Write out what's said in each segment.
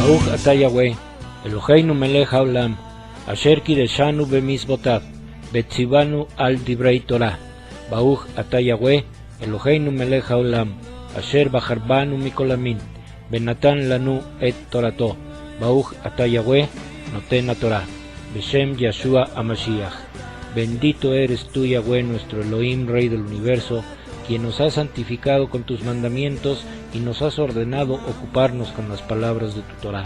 Baruch Ata Yahweh, Eloheinu melech haolam, asher kideshanu b'mizvotav, v'tzivanu al divrei Torah. Baruch Ata Yahweh, Eloheinu melech haolam, asher bachar banu mikol amin, v'natan lanu et Torato. Baruch Ata Yahweh, noten Torah. Beshem Yeshua HaMashiach. Bendito eres tú, Yahweh, nuestro Elohim, Rey del Universo, quien nos has santificado con tus mandamientos y nos has ordenado ocuparnos con las palabras de tu Torah.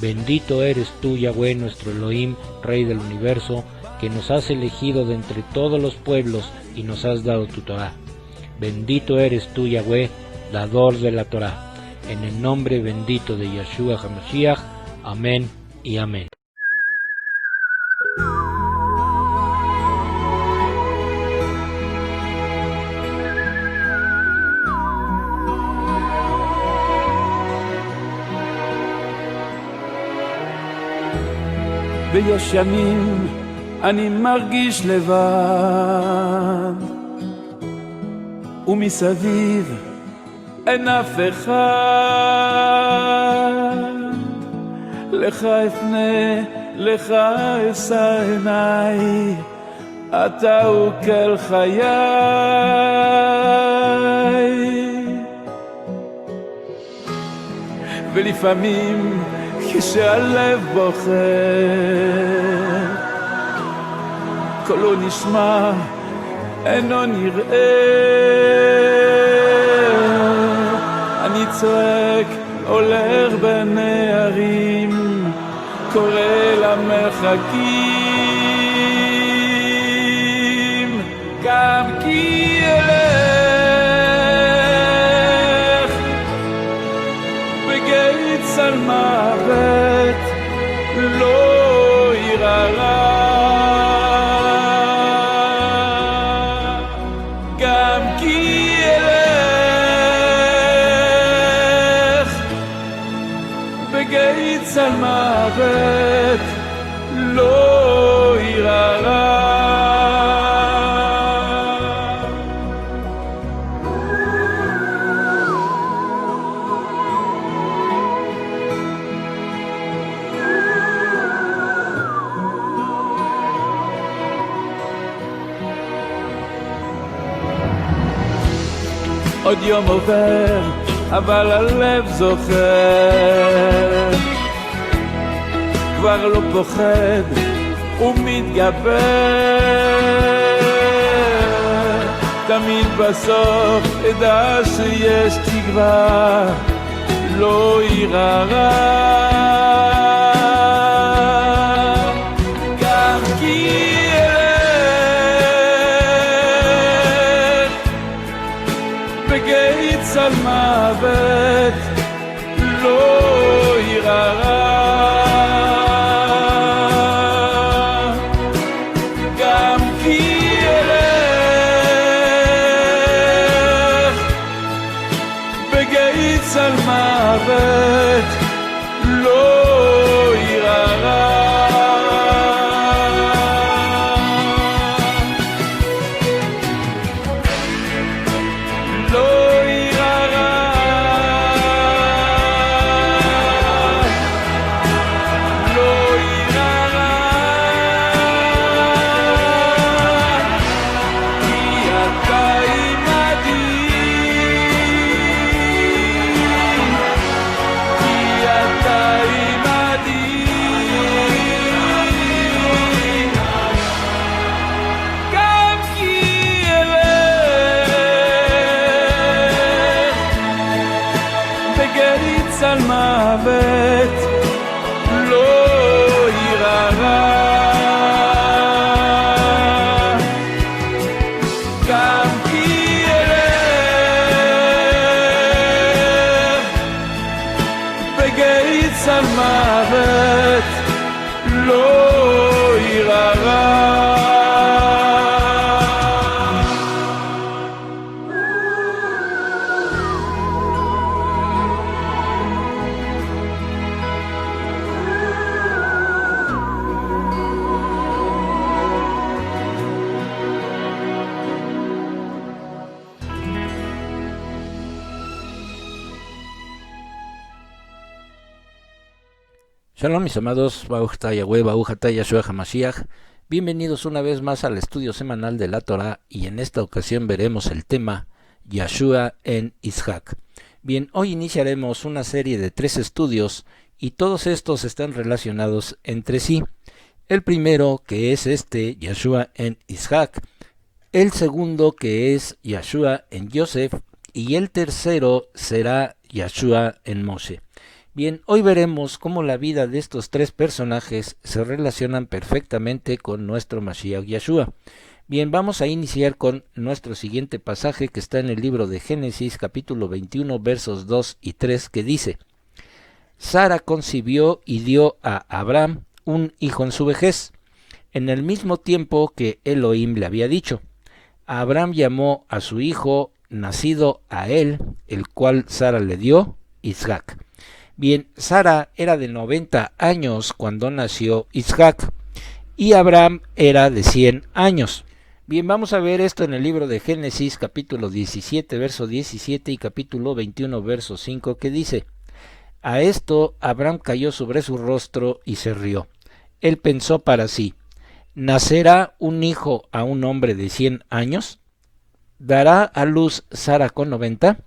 Bendito eres tú, Yahweh, nuestro Elohim, Rey del Universo, que nos has elegido de entre todos los pueblos y nos has dado tu Torah. Bendito eres tú, Yahweh, dador de la Torah. En el nombre bendito de Yeshua HaMashiach. Amén y amén. ויש ימים אני מרגיש לבד ומסביב אין אף אחד לך אפנה, לך אשא עיניי אתה הוא כל חיי ולפעמים כשהלב בוכה קולו נשמע אינו נראה אני צועק הולך בין הערים קורא למרחקים גם כי אלך בגיא צל מוות לא ירא רע גם כי אלך בגיא צל מוות לא ירא רע עוד יום עובר, אבל הלב זוכר כבר לא פוחד ומתגבר תמיד בסוף אדע שיש תקווה לא ירא רע גם כי בגיא צל מוות לא ירא רע גם כי אלך בגיא צל מוות לא ירא רע צל מוות לא ירא רע גם כי אלך בגיא צל מוות לא ירא רע Shalom mis amados, Baruch Atah Yahweh, Baruch Atah Yahshua HaMashiach. Bienvenidos una vez más al estudio semanal de la Torah y en esta ocasión veremos el tema Yahshua en Isaac. Bien, hoy iniciaremos una serie de 3 estudios y todos estos están relacionados entre sí. El primero que es Yahshua en Isaac, el segundo que es Yahshua en Yosef y el tercero será Yahshua en Moshe. Bien, hoy veremos cómo la vida de estos 3 personajes se relacionan perfectamente con nuestro Mashiach Yahshua. Bien, vamos a iniciar con nuestro siguiente pasaje que está en el libro de Génesis capítulo 21 versos 2 y 3 que dice: Sara concibió y dio a Abraham un hijo en su vejez, en el mismo tiempo que Elohim le había dicho. Abraham llamó a su hijo nacido a él, el cual Sara le dio, Isaac. Bien, Sara era de 90 años cuando nació Isaac y Abraham era de 100 años. Bien, vamos a ver esto en el libro de Génesis capítulo 17 verso 17 y capítulo 21 verso 5 que dice: A esto Abraham cayó sobre su rostro y se rió. Él pensó para sí: ¿nacerá un hijo a un hombre de 100 años? ¿Dará a luz Sara con 90?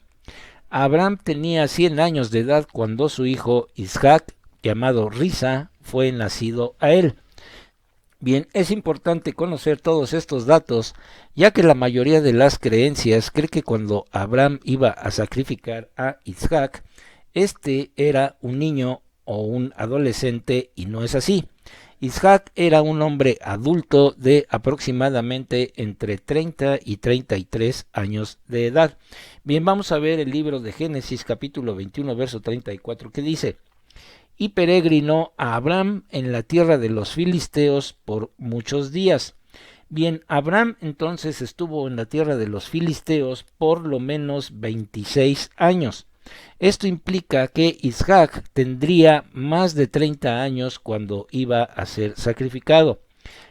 Abraham tenía 100 años de edad cuando su hijo Isaac, llamado Risa, fue nacido a él. Bien, es importante conocer todos estos datos, ya que la mayoría de las creencias cree que cuando Abraham iba a sacrificar a Isaac, era un niño o un adolescente, y no es así. Isaac era un hombre adulto de aproximadamente entre 30 y 33 años de edad. Bien, vamos a ver el libro de Génesis capítulo 21 verso 34 que dice: Y peregrinó a Abraham en la tierra de los filisteos por muchos días. Bien, Abraham entonces estuvo en la tierra de los filisteos por lo menos 26 años. Esto implica que Isaac tendría más de 30 años cuando iba a ser sacrificado.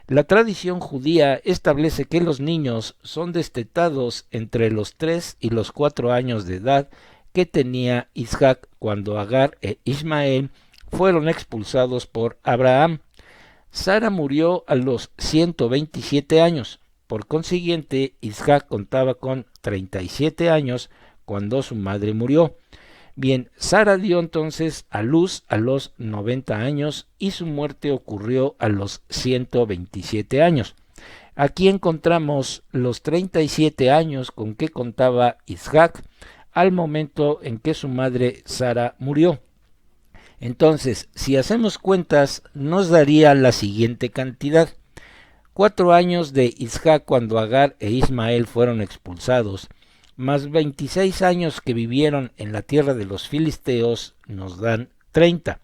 La tradición judía establece que los niños son destetados entre los 3 y los 4 años de edad que tenía Isaac cuando Agar e Ismael fueron expulsados por Abraham. Sara murió a los 127 años. Por consiguiente, Isaac contaba con 37 años cuando su madre murió. Bien, Sara dio entonces a luz a los 90 años y su muerte ocurrió a los 127 años. Aquí encontramos los 37 años con que contaba Isaac al momento en que su madre Sara murió. Entonces, si hacemos cuentas, nos daría la siguiente cantidad: 4 años de Isaac cuando Agar e Ismael fueron expulsados, más 26 años que vivieron en la tierra de los filisteos, nos dan 30.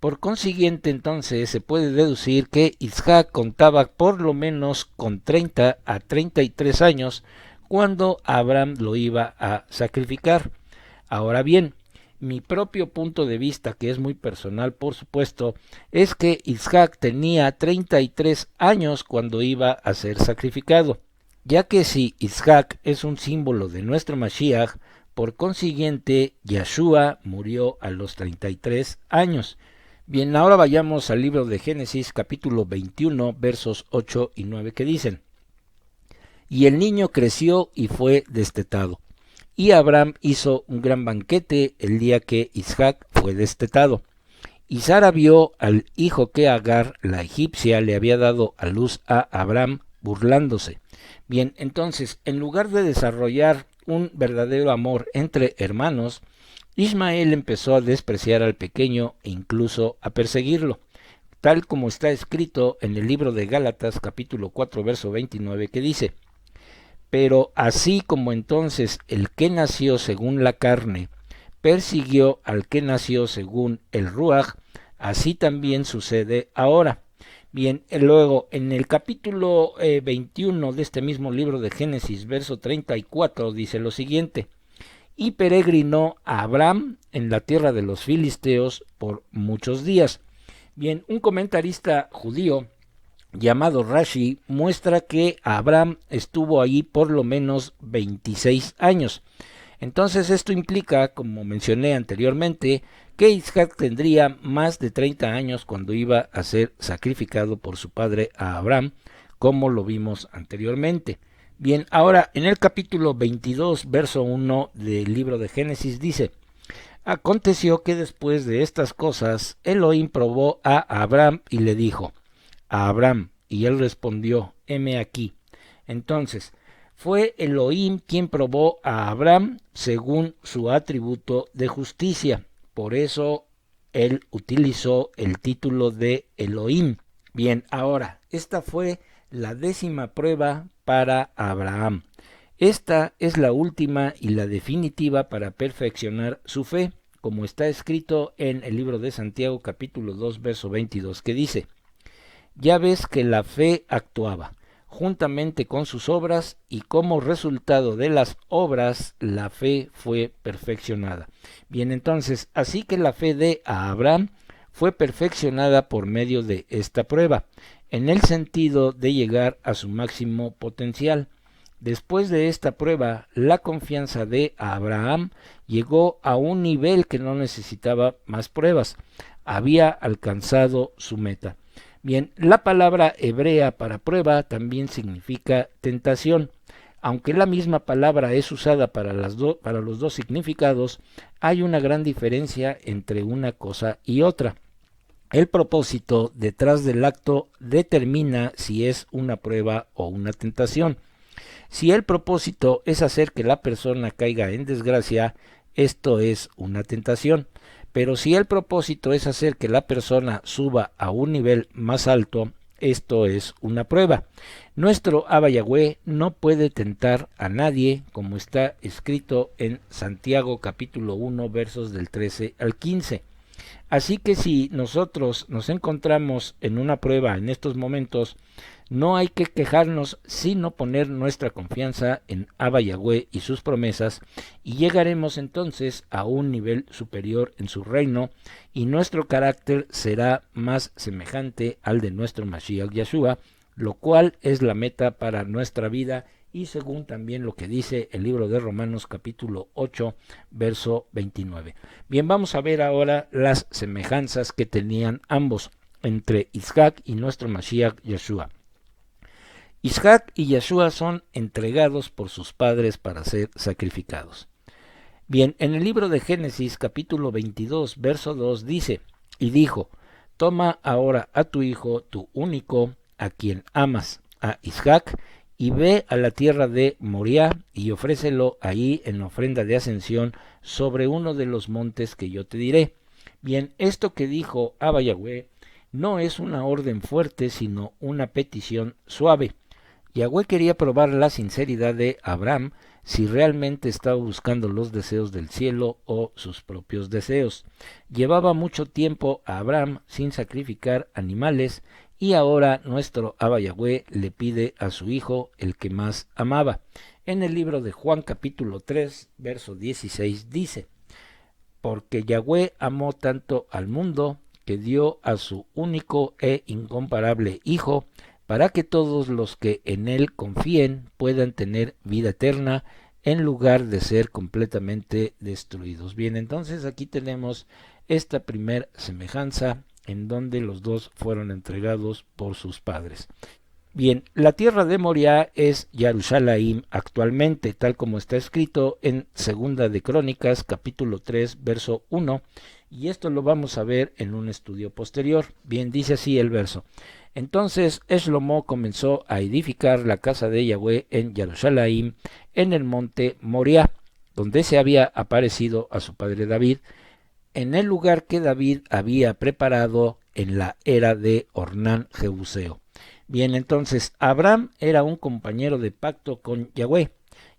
Por consiguiente, entonces, se puede deducir que Isaac contaba por lo menos con 30 a 33 años cuando Abraham lo iba a sacrificar. Ahora bien, mi propio punto de vista, que es muy personal por supuesto, es que Isaac tenía 33 años cuando iba a ser sacrificado, ya que si Isaac es un símbolo de nuestro Mashiach, por consiguiente Yahshua murió a los 33 años. Bien, ahora vayamos al libro de Génesis capítulo 21 versos 8 y 9 que dicen: Y el niño creció y fue destetado. Y Abraham hizo un gran banquete el día que Isaac fue destetado. Y Sara vio al hijo que Agar, la egipcia, le había dado a luz a Abraham, burlándose. Bien, entonces, en lugar de desarrollar un verdadero amor entre hermanos, Ismael empezó a despreciar al pequeño e incluso a perseguirlo, tal como está escrito en el libro de Gálatas capítulo 4 verso 29 que dice: Pero así como entonces el que nació según la carne persiguió al que nació según el Ruach, así también sucede ahora. Bien, luego en el capítulo 21 de este mismo libro de Génesis, verso 34, dice lo siguiente: Y peregrinó a Abraham en la tierra de los filisteos por muchos días. Bien, un comentarista judío llamado Rashi muestra que Abraham estuvo allí por lo menos 26 años. Entonces esto implica, como mencioné anteriormente, que Isaac tendría más de 30 años cuando iba a ser sacrificado por su padre a Abraham, como lo vimos anteriormente. Bien, ahora en el capítulo 22, verso 1 del libro de Génesis dice: Aconteció que después de estas cosas, Elohim probó a Abraham y le dijo: a Abraham, y él respondió: heme aquí. Entonces, fue Elohim quien probó a Abraham según su atributo de justicia. Por eso él utilizó el título de Elohim. Bien, ahora, esta fue la 10ª prueba para Abraham. Esta es la última y la definitiva para perfeccionar su fe, como está escrito en el libro de Santiago capítulo 2 verso 22, que dice: ya ves que la fe actuaba juntamente con sus obras, y como resultado de las obras la fe fue perfeccionada. Bien, entonces, así que la fe de Abraham fue perfeccionada por medio de esta prueba, en el sentido de llegar a su máximo potencial. Después de esta prueba, la confianza de Abraham llegó a un nivel que no necesitaba más pruebas. Había alcanzado su meta. Bien, la palabra hebrea para prueba también significa tentación. Aunque la misma palabra es usada para los dos significados, hay una gran diferencia entre una cosa y otra. El propósito detrás del acto determina si es una prueba o una tentación. Si el propósito es hacer que la persona caiga en desgracia, esto es una tentación. Pero si el propósito es hacer que la persona suba a un nivel más alto, esto es una prueba. Nuestro Abba Yahweh no puede tentar a nadie, como está escrito en Santiago capítulo 1 versos del 13 al 15. Así que si nosotros nos encontramos en una prueba en estos momentos, no hay que quejarnos, sino poner nuestra confianza en Abba Yahweh y sus promesas, y llegaremos entonces a un nivel superior en su reino, y nuestro carácter será más semejante al de nuestro Mashiach Yeshua, lo cual es la meta para nuestra vida, y según también lo que dice el libro de Romanos capítulo 8, verso 29. Bien, vamos a ver ahora las semejanzas que tenían ambos entre Isaac y nuestro Mashiach Yeshua. Isaac y Yeshua son entregados por sus padres para ser sacrificados. Bien, en el libro de Génesis capítulo 22, verso 2 dice: y dijo: toma ahora a tu hijo, tu único, a quien amas, a Isaac, y ve a la tierra de Moriah, y ofrécelo ahí en ofrenda de ascensión sobre uno de los montes que yo te diré. Bien, esto que dijo Abba Yahweh no es una orden fuerte, sino una petición suave. Yahweh quería probar la sinceridad de Abraham, si realmente estaba buscando los deseos del cielo o sus propios deseos. Llevaba mucho tiempo a Abraham sin sacrificar animales, y ahora nuestro Abba Yahweh le pide a su hijo el que más amaba. En el libro de Juan capítulo 3, verso 16 dice: porque Yahweh amó tanto al mundo que dio a su único e incomparable Hijo, para que todos los que en él confíen puedan tener vida eterna, en lugar de ser completamente destruidos. Bien, entonces aquí tenemos esta primer semejanza en donde los dos fueron entregados por sus padres. Bien, la tierra de Moriah es Jerusalén actualmente, tal como está escrito en Segunda de Crónicas, capítulo 3, verso 1, y esto lo vamos a ver en un estudio posterior. Bien, dice así el verso: entonces Shlomo comenzó a edificar la casa de Yahweh en Jerusalén, en el monte Moriah, donde se había aparecido a su padre David, en el lugar que David había preparado en la era de Ornán Jebuseo. Bien, entonces Abraham era un compañero de pacto con Yahweh.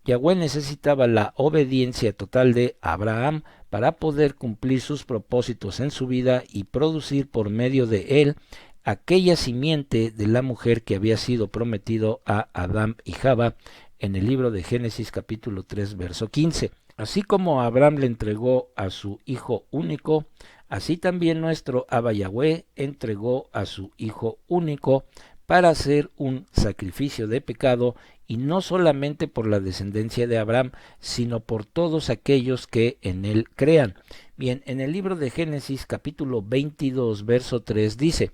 Yahweh necesitaba la obediencia total de Abraham para poder cumplir sus propósitos en su vida y producir por medio de él aquella simiente de la mujer que había sido prometido a Adán y Java en el libro de Génesis capítulo 3 verso 15. Así como Abraham le entregó a su hijo único, así también nuestro Abba Yahweh entregó a su hijo único para hacer un sacrificio de pecado, y no solamente por la descendencia de Abraham, sino por todos aquellos que en él crean. Bien, en el libro de Génesis capítulo 22 verso 3 dice: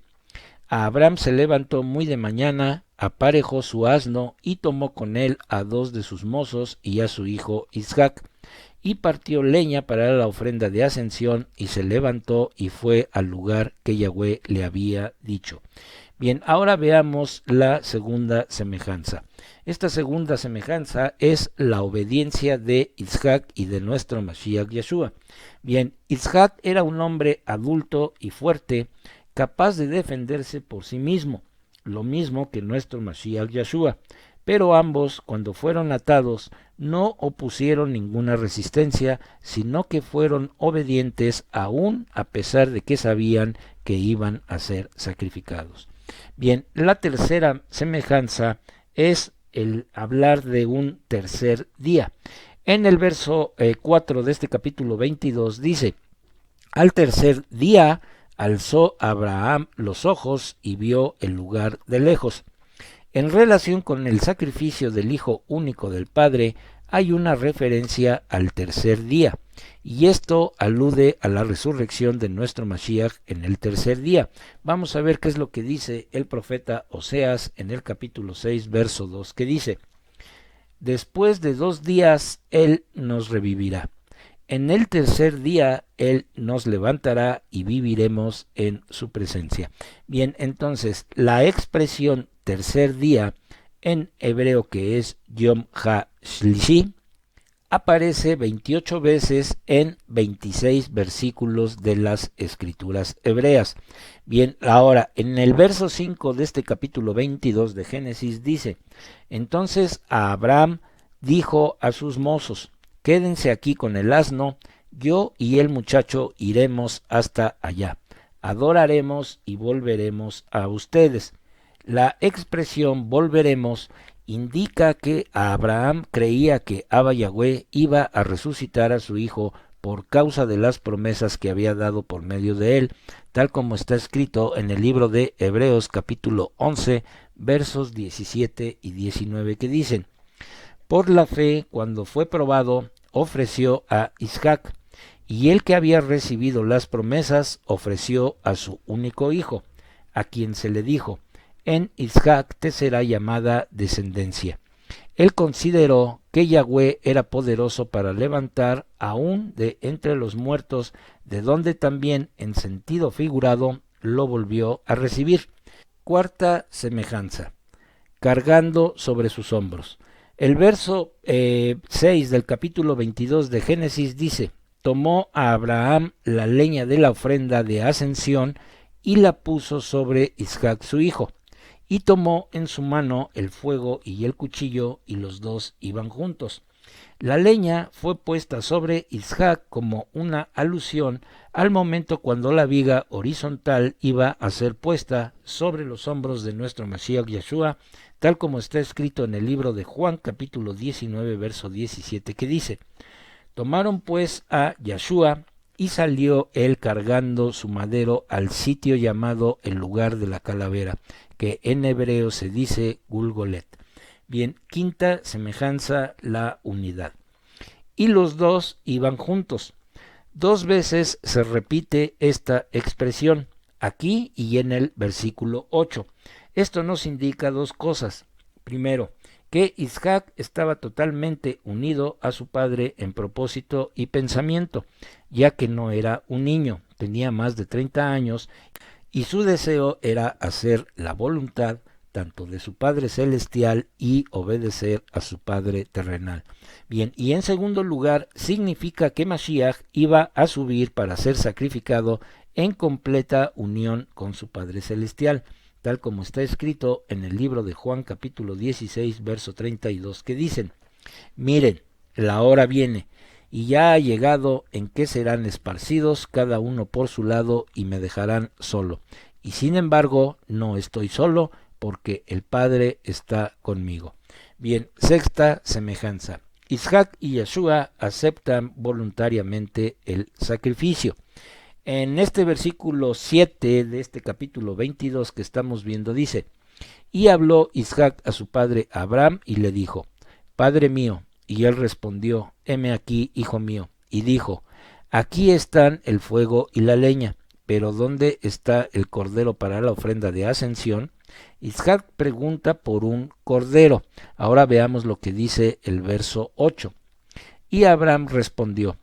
a Abraham se levantó muy de mañana, aparejó su asno y tomó con él a 2 de sus mozos y a su hijo Isaac, y partió leña para la ofrenda de ascensión, y se levantó y fue al lugar que Yahweh le había dicho. Bien, ahora veamos la segunda semejanza. Esta segunda semejanza es la obediencia de Isaac y de nuestro Mashiach Yeshua. Bien, Isaac era un hombre adulto y fuerte, capaz de defenderse por sí mismo, lo mismo que nuestro Mashiach Yeshua. Pero ambos, cuando fueron atados, no opusieron ninguna resistencia, sino que fueron obedientes aún a pesar de que sabían que iban a ser sacrificados. Bien, la tercera semejanza es el hablar de un tercer día. En el verso 4 de este capítulo 22 dice: al tercer día alzó Abraham los ojos y vio el lugar de lejos. En relación con el sacrificio del Hijo único del Padre, hay una referencia al tercer día, y esto alude a la resurrección de nuestro Mashiach en el tercer día. Vamos a ver qué es lo que dice el profeta Oseas en el capítulo 6, verso 2, que dice: después de 2 días Él nos revivirá. En el tercer día Él nos levantará y viviremos en su presencia. Bien, entonces, la expresión tercer día en hebreo, que es Yom HaShlishi, aparece 28 veces en 26 versículos de las escrituras hebreas. Bien, ahora, en el verso 5 de este capítulo 22 de Génesis dice: entonces a Abraham dijo a sus mozos: quédense aquí con el asno, yo y el muchacho iremos hasta allá, adoraremos y volveremos a ustedes. La expresión volveremos indica que Abraham creía que Abba Yahweh iba a resucitar a su hijo por causa de las promesas que había dado por medio de él, tal como está escrito en el libro de Hebreos capítulo 11, versos 17 y 19, que dicen: por la fe, cuando fue probado, ofreció a Isaac, y el que había recibido las promesas ofreció a su único hijo, a quien se le dijo: en Isaac te será llamada descendencia. Él consideró que Yahweh era poderoso para levantar aún de entre los muertos, de donde también en sentido figurado lo volvió a recibir. Cuarta semejanza: cargando sobre sus hombros. El verso 6 del capítulo 22 de Génesis dice: tomó a Abraham la leña de la ofrenda de ascensión y la puso sobre Isaac su hijo, y tomó en su mano el fuego y el cuchillo, y los dos iban juntos. La leña fue puesta sobre Isaac como una alusión al momento cuando la viga horizontal iba a ser puesta sobre los hombros de nuestro Mashiach Yeshua, tal como está escrito en el libro de Juan capítulo 19 verso 17, que dice: tomaron pues a Yeshua y salió él cargando su madero al sitio llamado el lugar de la calavera, que en hebreo se dice Gulgolet. Bien, quinta semejanza, la unidad. Y los dos iban juntos. 2 veces se repite esta expresión, aquí y en el versículo 8. Esto nos indica 2 cosas. Primero, que Isaac estaba totalmente unido a su padre en propósito y pensamiento, ya que no era un niño, tenía más de 30 años, y su deseo era hacer la voluntad tanto de su Padre Celestial y obedecer a su Padre terrenal. Bien, y en segundo lugar, significa que Mashiach iba a subir para ser sacrificado en completa unión con su Padre Celestial, tal como está escrito en el libro de Juan capítulo 16, verso 32, que dicen: miren, la hora viene, y ya ha llegado en que serán esparcidos cada uno por su lado y me dejarán solo. Y sin embargo, no estoy solo, porque el Padre está conmigo. Bien, sexta semejanza. Isaac y Yeshua aceptan voluntariamente el sacrificio. En este versículo 7 de este capítulo 22 que estamos viendo dice: Y habló Isaac a su padre Abraham y le dijo: Padre mío. Y él respondió: Heme aquí, hijo mío. Y dijo: Aquí están el fuego y la leña, pero ¿dónde está el cordero para la ofrenda de ascensión? Isaac pregunta por un cordero. Ahora veamos lo que dice el verso 8. Y Abraham respondió: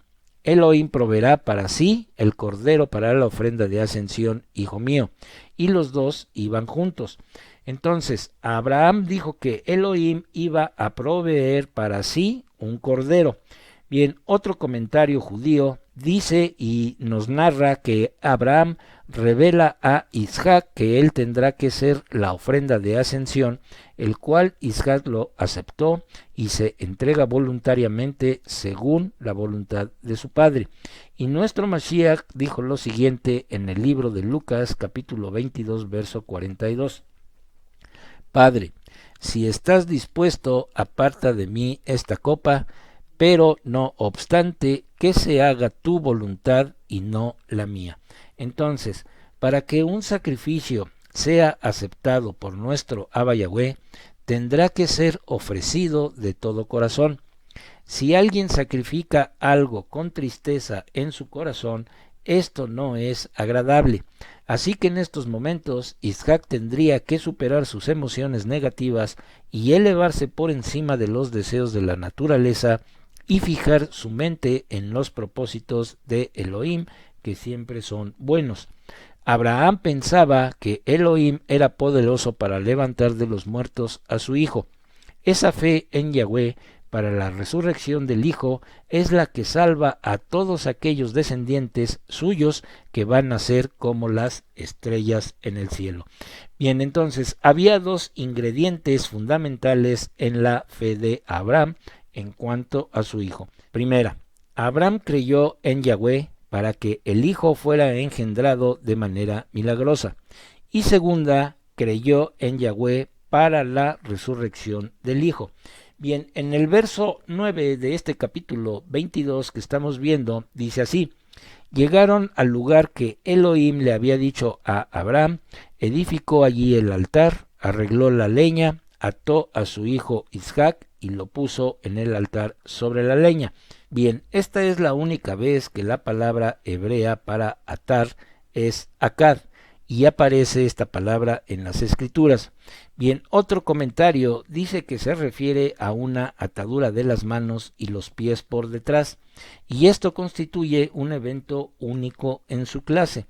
Elohim proveerá para sí el cordero para la ofrenda de ascensión, hijo mío. Y los dos iban juntos. Entonces Abraham dijo que Elohim iba a proveer para sí un cordero. Bien, otro comentario judío dice y nos narra que Abraham revela a Isaac que él tendrá que ser la ofrenda de ascensión, el cual Isaac lo aceptó y se entrega voluntariamente según la voluntad de su padre. Y nuestro Mashiach dijo lo siguiente en el libro de Lucas capítulo 22 verso 42. Padre, si estás dispuesto, aparta de mí esta copa, pero no obstante que se haga tu voluntad y no la mía. Entonces, para que un sacrificio sea aceptado por nuestro Abba Yahweh, tendrá que ser ofrecido de todo corazón. Si alguien sacrifica algo con tristeza en su corazón, esto no es agradable. Así que en estos momentos Isaac tendría que superar sus emociones negativas y elevarse por encima de los deseos de la naturaleza y fijar su mente en los propósitos de Elohim, que siempre son buenos. Abraham pensaba que Elohim era poderoso para levantar de los muertos a su hijo. Esa fe en Yahweh para la resurrección del Hijo es la que salva a todos aquellos descendientes suyos que van a ser como las estrellas en el cielo. Bien, entonces había dos ingredientes fundamentales en la fe de Abraham en cuanto a su hijo. Primera, Abraham creyó en Yahweh para que el hijo fuera engendrado de manera milagrosa. Y segunda, creyó en Yahweh para la resurrección del hijo. Bien, en el verso 9 de este capítulo 22 que estamos viendo, dice así: Llegaron al lugar que Elohim le había dicho a Abraham, edificó allí el altar, arregló la leña, ató a su hijo Isaac y lo puso en el altar sobre la leña. Bien, esta es la única vez que la palabra hebrea para atar es akad, y aparece esta palabra en las escrituras. Bien, otro comentario dice que se refiere a una atadura de las manos y los pies por detrás, y esto constituye un evento único en su clase.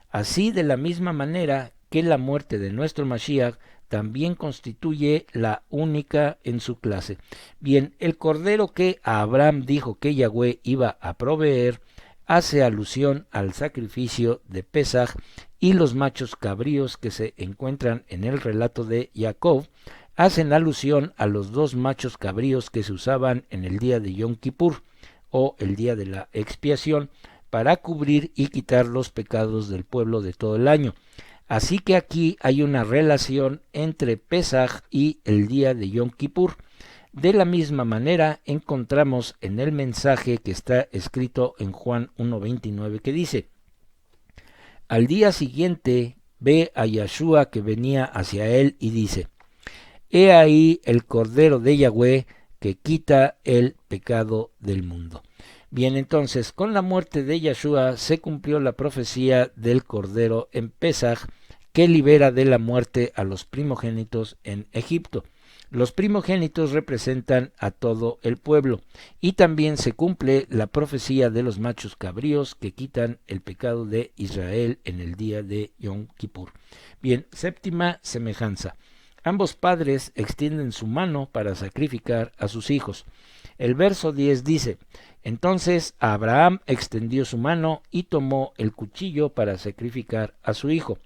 Así, de la misma manera que la muerte de nuestro Mashiach también constituye la única en su clase. Bien, el cordero que Abraham dijo que Yahweh iba a proveer hace alusión al sacrificio de Pesaj, y los machos cabríos que se encuentran en el relato de Jacob hacen alusión a los dos machos cabríos que se usaban en el día de Yom Kippur o el día de la expiación para cubrir y quitar los pecados del pueblo de todo el año. Así que aquí hay una relación entre Pesaj y el día de Yom Kippur. De la misma manera encontramos en el mensaje que está escrito en Juan 1:29 que dice: Al día siguiente ve a Yahshua que venía hacia él y dice: He ahí el Cordero de Yahweh que quita el pecado del mundo. Bien, entonces, con la muerte de Yahshua se cumplió la profecía del Cordero en Pesaj, que libera de la muerte a los primogénitos en Egipto. Los primogénitos representan a todo el pueblo, y también se cumple la profecía de los machos cabríos que quitan el pecado de Israel en el día de Yom Kippur. Bien, séptima semejanza. Ambos padres extienden su mano para sacrificar a sus hijos. El verso 10 dice: Entonces Abraham extendió su mano y tomó el cuchillo para sacrificar a su hijo.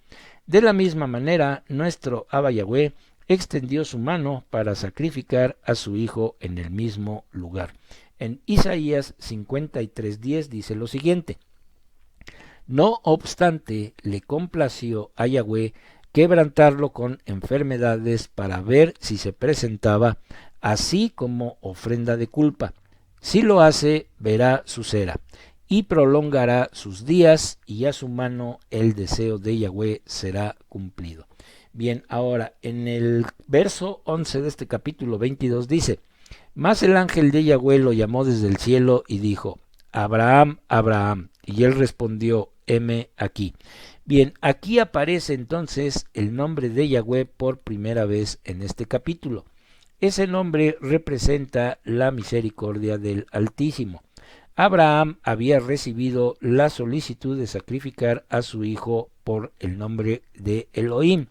De la misma manera, nuestro Abba Yahweh extendió su mano para sacrificar a su hijo en el mismo lugar. En Isaías 53:10 dice lo siguiente: No obstante, le complació a Yahweh quebrantarlo con enfermedades para ver si se presentaba así como ofrenda de culpa. Si lo hace, verá su cera y prolongará sus días, y a su mano el deseo de Yahweh será cumplido. Bien, ahora en el verso 11 de este capítulo 22 dice: Mas el ángel de Yahweh lo llamó desde el cielo y dijo: Abraham, Abraham. Y él respondió: heme aquí. Bien, aquí aparece entonces el nombre de Yahweh por primera vez en este capítulo. Ese nombre representa la misericordia del Altísimo. Abraham había recibido la solicitud de sacrificar a su hijo por el nombre de Elohim,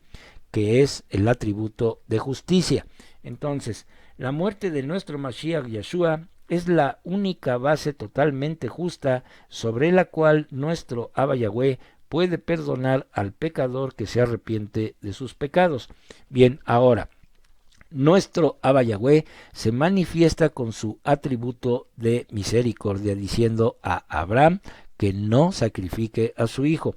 que es el atributo de justicia. Entonces, la muerte de nuestro Mashiach Yeshua es la única base totalmente justa sobre la cual nuestro Abba Yahweh puede perdonar al pecador que se arrepiente de sus pecados. Bien, ahora, nuestro Abba Yahweh se manifiesta con su atributo de misericordia, diciendo a Abraham que no sacrifique a su hijo.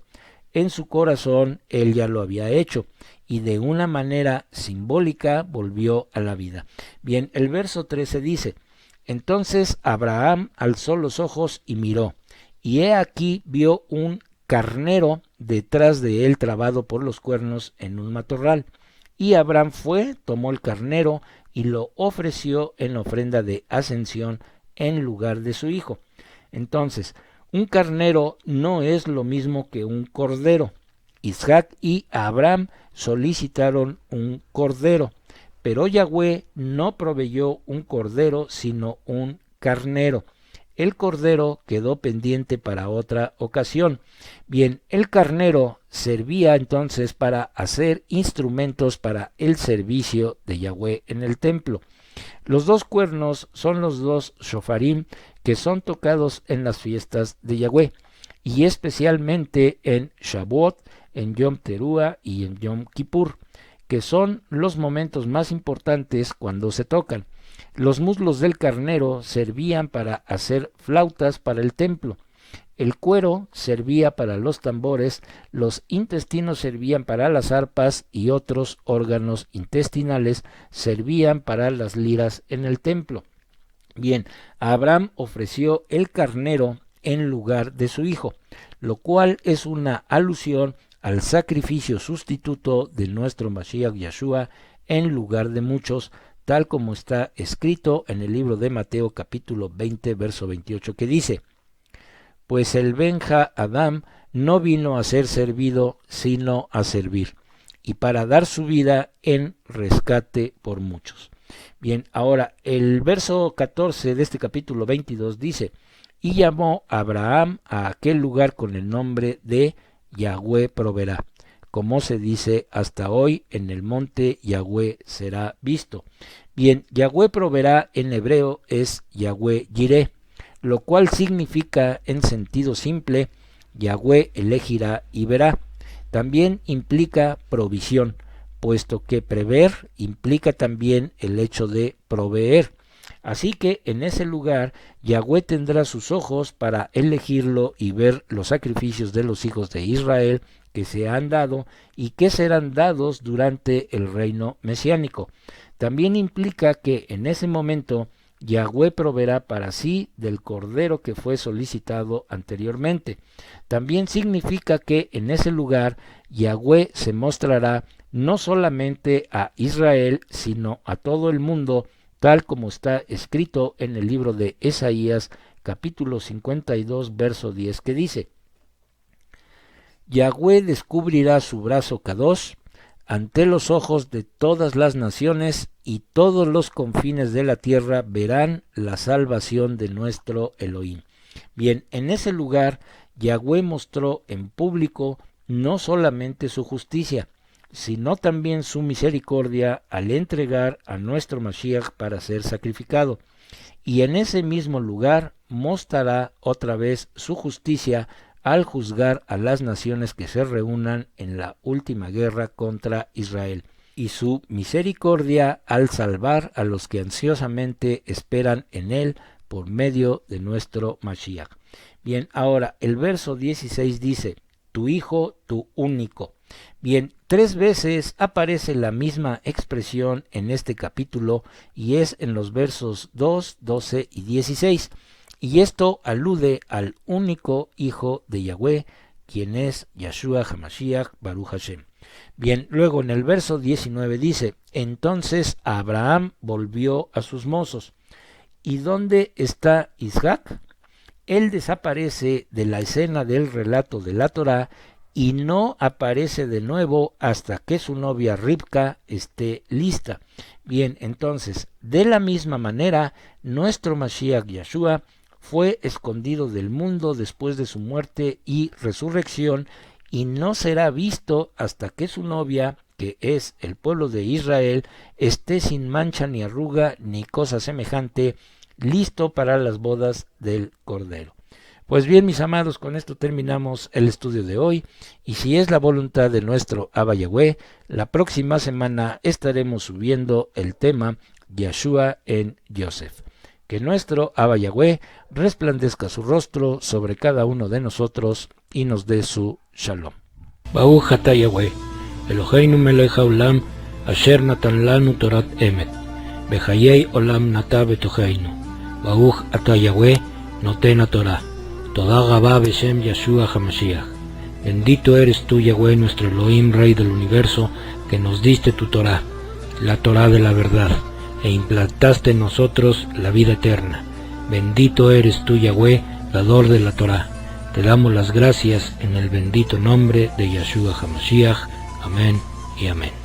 En su corazón él ya lo había hecho, y de una manera simbólica volvió a la vida. Bien, el verso 13 dice: Entonces Abraham alzó los ojos y miró, y he aquí vio un carnero detrás de él trabado por los cuernos en un matorral. Y Abraham fue, tomó el carnero y lo ofreció en ofrenda de ascensión en lugar de su hijo. Entonces, un carnero no es lo mismo que un cordero. Isaac y Abraham solicitaron un cordero, pero Yahweh no proveyó un cordero, sino un carnero. El cordero quedó pendiente para otra ocasión. Bien, el carnero servía entonces para hacer instrumentos para el servicio de Yahweh en el templo. Los dos cuernos son los dos shofarim que son tocados en las fiestas de Yahweh, y especialmente en Shavuot, en Yom Teruah y en Yom Kippur, que son los momentos más importantes cuando se tocan. Los muslos del carnero servían para hacer flautas para el templo. El cuero servía para los tambores, los intestinos servían para las arpas y otros órganos intestinales servían para las liras en el templo. Bien, Abraham ofreció el carnero en lugar de su hijo, lo cual es una alusión al sacrificio sustituto de nuestro Mashiach Yeshua en lugar de muchos, tal como está escrito en el libro de Mateo capítulo 20, verso 28, que dice: Pues el Benja Adam no vino a ser servido, sino a servir, y para dar su vida en rescate por muchos. Bien, ahora el verso 14 de este capítulo 22 dice: Y llamó Abraham a aquel lugar con el nombre de Yahweh proveerá, como se dice hasta hoy: en el monte Yahweh será visto. Bien, Yahweh proveerá en hebreo es Yahweh Yireh, lo cual significa en sentido simple: Yahweh elegirá y verá. También implica provisión, puesto que prever implica también el hecho de proveer. Así que en ese lugar Yahweh tendrá sus ojos para elegirlo y ver los sacrificios de los hijos de Israel que se han dado y que serán dados durante el reino mesiánico. También implica que en ese momento Yahweh proveerá para sí del cordero que fue solicitado anteriormente. También significa que en ese lugar Yahweh se mostrará no solamente a Israel, sino a todo el mundo, tal como está escrito en el libro de Esaías, capítulo 52, verso 10, que dice: Yahweh descubrirá su brazo Kadosh ante los ojos de todas las naciones, y todos los confines de la tierra verán la salvación de nuestro Elohim. Bien, en ese lugar Yahweh mostró en público no solamente su justicia, sino también su misericordia al entregar a nuestro Mashiach para ser sacrificado. Y en ese mismo lugar mostrará otra vez su justicia al juzgar a las naciones que se reúnan en la última guerra contra Israel, y su misericordia al salvar a los que ansiosamente esperan en él por medio de nuestro Mashiach. Bien, ahora el verso 16 dice: tu hijo, tu único. Bien, 3 veces aparece la misma expresión en este capítulo, y es en los versos 2, 12 y 16. Y esto alude al único hijo de Yahweh, quien es Yeshua HaMashiach Baruch Hashem. Bien, luego en el verso 19 dice, entonces Abraham volvió a sus mozos. ¿Y dónde está Isaac? Él desaparece de la escena del relato de la Torá y no aparece de nuevo hasta que su novia Ribka esté lista. Bien, entonces, de la misma manera, nuestro Mashiach Yeshua fue escondido del mundo después de su muerte y resurrección y no será visto hasta que su novia, que es el pueblo de Israel, esté sin mancha ni arruga ni cosa semejante, listo para las bodas del Cordero. Pues bien, mis amados, con esto terminamos el estudio de hoy, y si es la voluntad de nuestro Abba Yahweh, la próxima semana estaremos subiendo el tema Yeshua en Yosef. Que nuestro Abba Yahweh resplandezca su rostro sobre cada uno de nosotros y nos dé su shalom. Baruch atah Yahweh, Eloheinu melech haolam, asher natan lanu torat emet, bechayei olam nata betocheinu. Baruch atah Yahweh, noten haTorah. Toda Rabá Beshem Yeshua HaMashiach. Bendito eres tú, Yahweh, nuestro Elohim, Rey del universo, que nos diste tu Torah, la Torah de la verdad, e implantaste en nosotros la vida eterna. Bendito eres tú, Yahweh, dador de la Torah. Te damos las gracias en el bendito nombre de Yeshua HaMashiach. Amén y amén.